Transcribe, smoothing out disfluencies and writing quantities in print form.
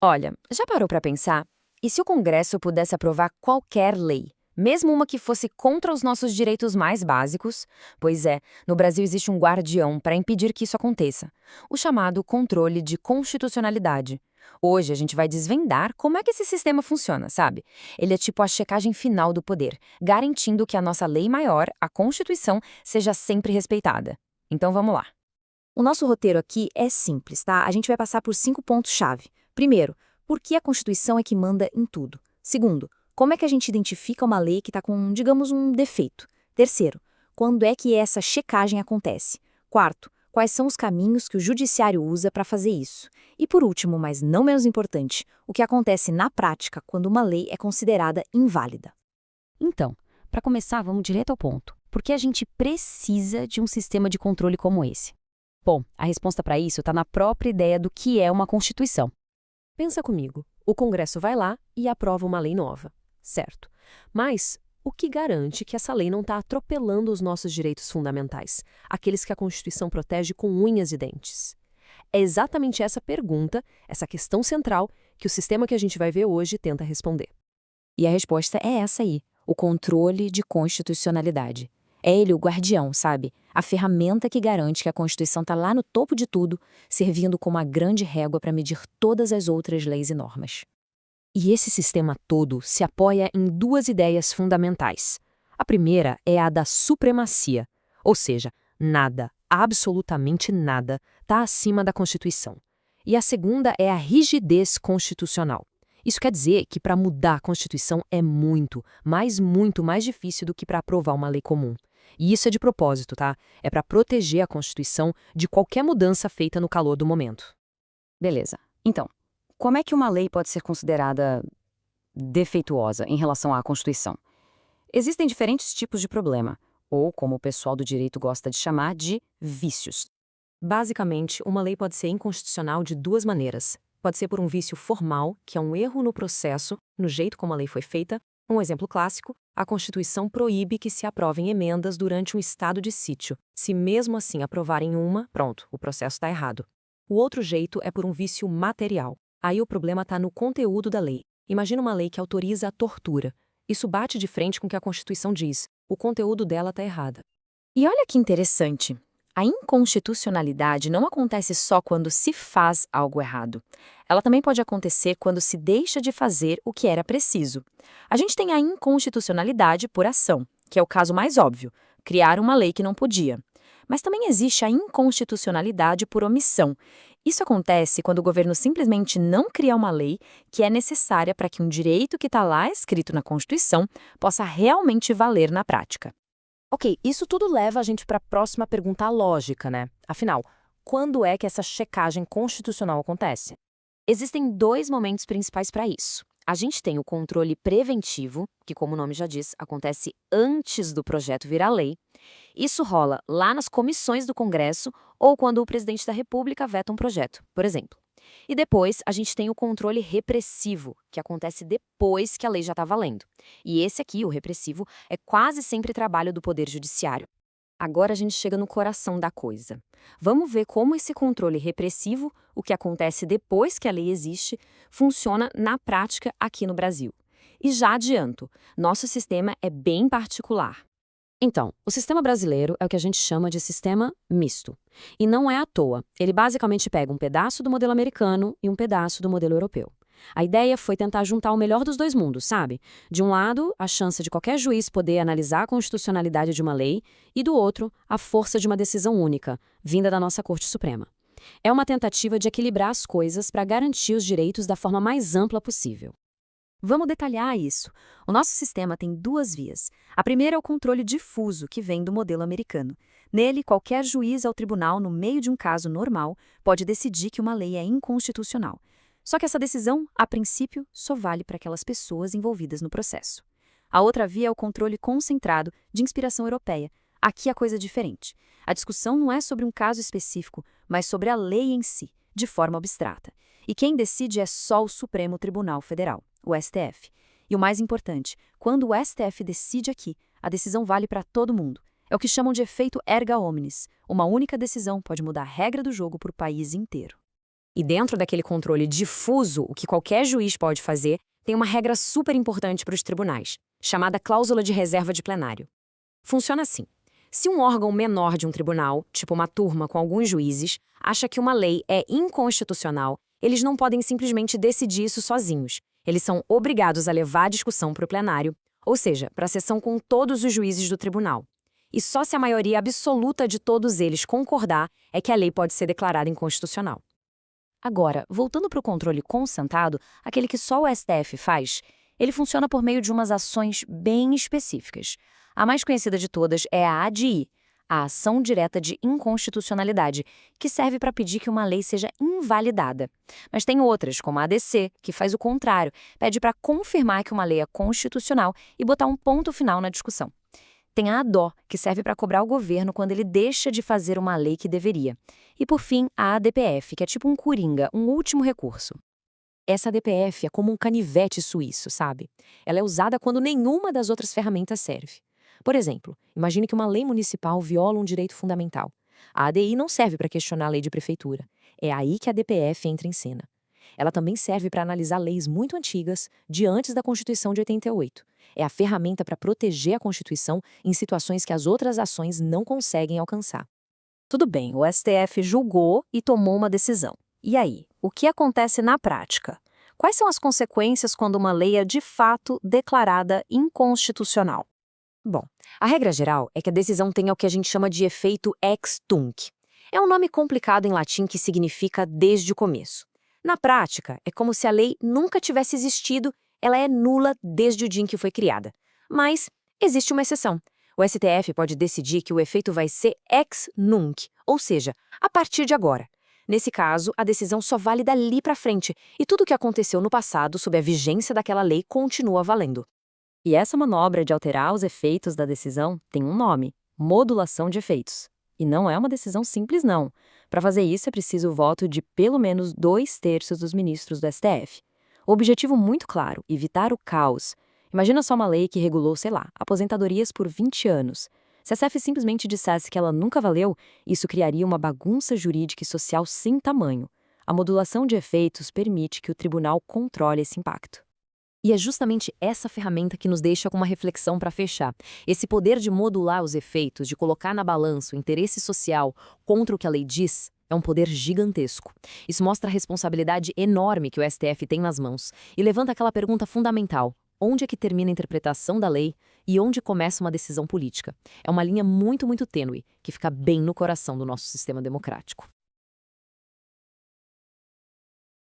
Olha, já parou para pensar? E se o Congresso pudesse aprovar qualquer lei, mesmo uma que fosse contra os nossos direitos mais básicos? Pois é, no Brasil existe um guardião para impedir que isso aconteça, o chamado controle de constitucionalidade. Hoje a gente vai desvendar como é que esse sistema funciona, sabe? Ele é tipo a checagem final do poder, garantindo que a nossa lei maior, a Constituição, seja sempre respeitada. Então vamos lá. O nosso roteiro aqui é simples, tá? A gente vai passar por 5 pontos-chave. Primeiro, por que a Constituição é que manda em tudo? Segundo, como é que a gente identifica uma lei que está com, digamos, um defeito? Terceiro, quando é que essa checagem acontece? Quarto, quais são os caminhos que o judiciário usa para fazer isso? E por último, mas não menos importante, o que acontece na prática quando uma lei é considerada inválida? Então, para começar, vamos direto ao ponto. Por que a gente precisa de um sistema de controle como esse? Bom, a resposta para isso está na própria ideia do que é uma Constituição. Pensa comigo, o Congresso vai lá e aprova uma lei nova, certo? Mas o que garante que essa lei não está atropelando os nossos direitos fundamentais, aqueles que a Constituição protege com unhas e dentes? É exatamente essa pergunta, essa questão central, que o sistema que a gente vai ver hoje tenta responder. E a resposta é essa aí, o controle de constitucionalidade. É ele o guardião, sabe? A ferramenta que garante que a Constituição está lá no topo de tudo, servindo como a grande régua para medir todas as outras leis e normas. E esse sistema todo se apoia em duas ideias fundamentais. A primeira é a da supremacia, ou seja, nada, absolutamente nada, está acima da Constituição. E a segunda é a rigidez constitucional. Isso quer dizer que para mudar a Constituição é muito mais difícil do que para aprovar uma lei comum. E isso é de propósito, tá? É para proteger a Constituição de qualquer mudança feita no calor do momento. Beleza. Então, como é que uma lei pode ser considerada defeituosa em relação à Constituição? Existem diferentes tipos de problema, ou como o pessoal do direito gosta de chamar, de vícios. Basicamente, uma lei pode ser inconstitucional de duas maneiras. Pode ser por um vício formal, que é um erro no processo, no jeito como a lei foi feita. Um exemplo clássico, a Constituição proíbe que se aprovem emendas durante um estado de sítio. Se mesmo assim aprovarem uma, pronto, o processo está errado. O outro jeito é por um vício material. Aí o problema está no conteúdo da lei. Imagina uma lei que autoriza a tortura. Isso bate de frente com o que a Constituição diz. O conteúdo dela está errado. E olha que interessante. A inconstitucionalidade não acontece só quando se faz algo errado. Ela também pode acontecer quando se deixa de fazer o que era preciso. A gente tem a inconstitucionalidade por ação, que é o caso mais óbvio, criar uma lei que não podia. Mas também existe a inconstitucionalidade por omissão. Isso acontece quando o governo simplesmente não cria uma lei que é necessária para que um direito que está lá escrito na Constituição possa realmente valer na prática. Ok, isso tudo leva a gente para a próxima pergunta lógica, né? Afinal, quando é que essa checagem constitucional acontece? Existem dois momentos principais para isso. A gente tem o controle preventivo, que, como o nome já diz, acontece antes do projeto virar lei. Isso rola lá nas comissões do Congresso ou quando o presidente da República veta um projeto, por exemplo. E depois a gente tem o controle repressivo, que acontece depois que a lei já está valendo. E esse aqui, o repressivo, é quase sempre trabalho do Poder Judiciário. Agora a gente chega no coração da coisa. Vamos ver como esse controle repressivo, o que acontece depois que a lei existe, funciona na prática aqui no Brasil. E já adianto, nosso sistema é bem particular. Então, o sistema brasileiro é o que a gente chama de sistema misto. E não é à toa. Ele basicamente pega um pedaço do modelo americano e um pedaço do modelo europeu. A ideia foi tentar juntar o melhor dos dois mundos, sabe? De um lado, a chance de qualquer juiz poder analisar a constitucionalidade de uma lei, e do outro, a força de uma decisão única, vinda da nossa Corte Suprema. É uma tentativa de equilibrar as coisas para garantir os direitos da forma mais ampla possível. Vamos detalhar isso. O nosso sistema tem duas vias. A primeira é o controle difuso, que vem do modelo americano. Nele, qualquer juiz ao tribunal, no meio de um caso normal, pode decidir que uma lei é inconstitucional. Só que essa decisão, a princípio, só vale para aquelas pessoas envolvidas no processo. A outra via é o controle concentrado, de inspiração europeia. Aqui a coisa é diferente. A discussão não é sobre um caso específico, mas sobre a lei em si, de forma abstrata. E quem decide é só o Supremo Tribunal Federal, o STF. E o mais importante, quando o STF decide aqui, a decisão vale para todo mundo. É o que chamam de efeito erga omnes. Uma única decisão pode mudar a regra do jogo para o país inteiro. E dentro daquele controle difuso, o que qualquer juiz pode fazer, tem uma regra super importante para os tribunais, chamada cláusula de reserva de plenário. Funciona assim. Se um órgão menor de um tribunal, tipo uma turma com alguns juízes, acha que uma lei é inconstitucional, eles não podem simplesmente decidir isso sozinhos. Eles são obrigados a levar a discussão para o plenário, ou seja, para a sessão com todos os juízes do tribunal. E só se a maioria absoluta de todos eles concordar é que a lei pode ser declarada inconstitucional. Agora, voltando para o controle consentado, aquele que só o STF faz, ele funciona por meio de umas ações bem específicas. A mais conhecida de todas é a ADI, a Ação Direta de Inconstitucionalidade, que serve para pedir que uma lei seja invalidada. Mas tem outras, como a ADC, que faz o contrário, pede para confirmar que uma lei é constitucional e botar um ponto final na discussão. Tem a ADO, que serve para cobrar o governo quando ele deixa de fazer uma lei que deveria. E, por fim, a ADPF, que é tipo um coringa, um último recurso. Essa ADPF é como um canivete suíço, sabe? Ela é usada quando nenhuma das outras ferramentas serve. Por exemplo, imagine que uma lei municipal viola um direito fundamental. A ADI não serve para questionar a lei de prefeitura. É aí que a ADPF entra em cena. Ela também serve para analisar leis muito antigas, de antes da Constituição de 88. É a ferramenta para proteger a Constituição em situações que as outras ações não conseguem alcançar. Tudo bem, o STF julgou e tomou uma decisão. E aí, o que acontece na prática? Quais são as consequências quando uma lei é de fato declarada inconstitucional? Bom, a regra geral é que a decisão tenha o que a gente chama de efeito ex tunc. É um nome complicado em latim que significa desde o começo. Na prática, é como se a lei nunca tivesse existido, ela é nula desde o dia em que foi criada. Mas existe uma exceção. O STF pode decidir que o efeito vai ser ex nunc, ou seja, a partir de agora. Nesse caso, a decisão só vale dali para frente, e tudo o que aconteceu no passado sob a vigência daquela lei continua valendo. E essa manobra de alterar os efeitos da decisão tem um nome: modulação de efeitos. E não é uma decisão simples, não. Para fazer isso, é preciso o voto de pelo menos 2/3 dos ministros do STF. O objetivo muito claro: evitar o caos. Imagina só uma lei que regulou, sei lá, aposentadorias por 20 anos. Se a STF simplesmente dissesse que ela nunca valeu, isso criaria uma bagunça jurídica e social sem tamanho. A modulação de efeitos permite que o tribunal controle esse impacto. E é justamente essa ferramenta que nos deixa com uma reflexão para fechar. Esse poder de modular os efeitos, de colocar na balança o interesse social contra o que a lei diz, é um poder gigantesco. Isso mostra a responsabilidade enorme que o STF tem nas mãos e levanta aquela pergunta fundamental: onde é que termina a interpretação da lei e onde começa uma decisão política? É uma linha muito, muito tênue, que fica bem no coração do nosso sistema democrático.